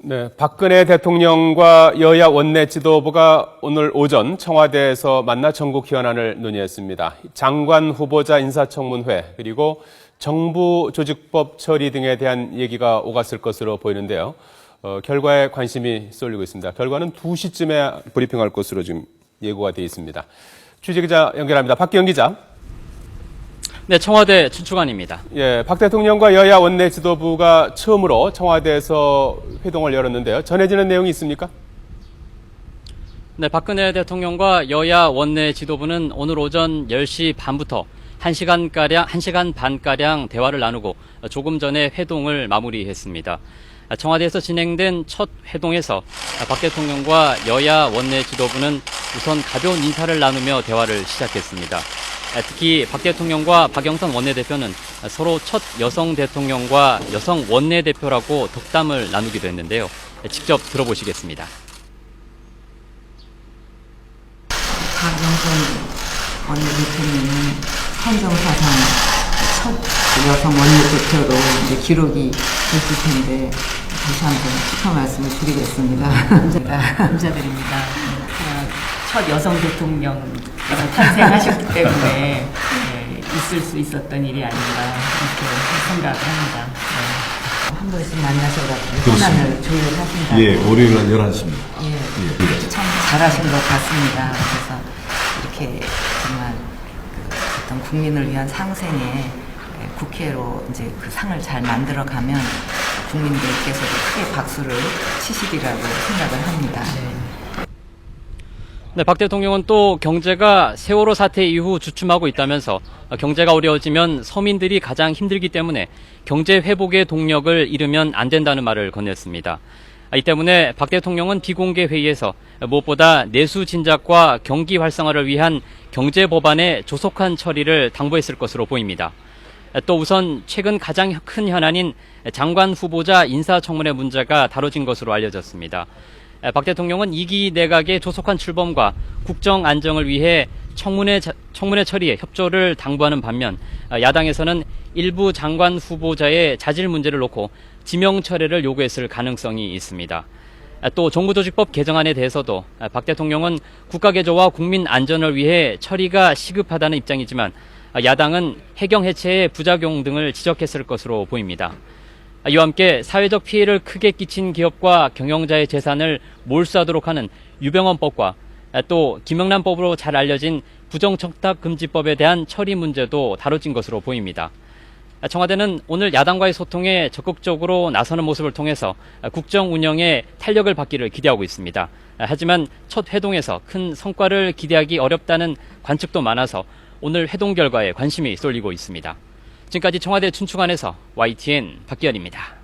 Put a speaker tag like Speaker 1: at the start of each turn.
Speaker 1: 네, 박근혜 대통령과 여야 원내 지도부가 오늘 오전 청와대에서 만나 전국 현안을 논의했습니다. 장관 후보자 인사청문회 그리고 정부 조직법 처리 등에 대한 얘기가 오갔을 것으로 보이는데요. 결과에 관심이 쏠리고 있습니다. 결과는 2시쯤에 브리핑할 것으로 지금 예고가 되어 있습니다. 취재기자 연결합니다. 박기영 기자.
Speaker 2: 네, 청와대 춘추관입니다.
Speaker 1: 예, 박 대통령과 여야 원내 지도부가 처음으로 청와대에서 회동을 열었는데요. 전해지는 내용이 있습니까?
Speaker 2: 네, 박근혜 대통령과 여야 원내 지도부는 오늘 오전 10시 반부터 1시간 반가량 대화를 나누고 조금 전에 회동을 마무리했습니다. 청와대에서 진행된 첫 회동에서 박 대통령과 여야 원내 지도부는 우선 가벼운 인사를 나누며 대화를 시작했습니다. 특히 박 대통령과 박영선 원내대표는 서로 첫 여성 대통령과 여성 원내대표라고 덕담을 나누기도 했는데요. 직접 들어보시겠습니다.
Speaker 3: 박영선 원내대표님은 헌정사상 첫 여성 원내대표로 이제 기록이 됐을 텐데 다시 한번 축하 말씀을 드리겠습니다.
Speaker 4: 감사드립니다. 첫 여성 대통령 탄생하셨기 때문에 있을 수 있었던 일이 아닌가 이렇게 생각을 합니다.
Speaker 3: 한 번씩 만나셔가지고 현안을 조율하신다고.
Speaker 5: 예, 월요일 날 11시입니다.
Speaker 3: 예, 참 잘하신 것 같습니다. 그래서 이렇게 정말 어떤 국민을 위한 상생에 국회로 이제 그 상을 잘 만들어가면 국민들께서도 크게 박수를 치시리라고 생각을 합니다.
Speaker 2: 네, 박 대통령은 또 경제가 세월호 사태 이후 주춤하고 있다면서 경제가 어려워지면 서민들이 가장 힘들기 때문에 경제 회복의 동력을 잃으면 안 된다는 말을 건넸습니다. 이 때문에 박 대통령은 비공개 회의에서 무엇보다 내수 진작과 경기 활성화를 위한 경제 법안의 조속한 처리를 당부했을 것으로 보입니다. 또 우선 최근 가장 큰 현안인 장관 후보자 인사청문회 문제가 다뤄진 것으로 알려졌습니다. 박 대통령은 2기 내각의 조속한 출범과 국정 안정을 위해 청문회 처리에 협조를 당부하는 반면 야당에서는 일부 장관 후보자의 자질 문제를 놓고 지명 철회를 요구했을 가능성이 있습니다. 또 정부조직법 개정안에 대해서도 박 대통령은 국가개조와 국민 안전을 위해 처리가 시급하다는 입장이지만 야당은 해경 해체의 부작용 등을 지적했을 것으로 보입니다. 이와 함께 사회적 피해를 크게 끼친 기업과 경영자의 재산을 몰수하도록 하는 유병헌법과 또 김영란법으로 잘 알려진 부정청탁금지법에 대한 처리 문제도 다뤄진 것으로 보입니다. 청와대는 오늘 야당과의 소통에 적극적으로 나서는 모습을 통해서 국정 운영에 탄력을 받기를 기대하고 있습니다. 하지만 첫 회동에서 큰 성과를 기대하기 어렵다는 관측도 많아서 오늘 회동 결과에 관심이 쏠리고 있습니다. 지금까지 청와대 춘추관에서 YTN 박기현입니다.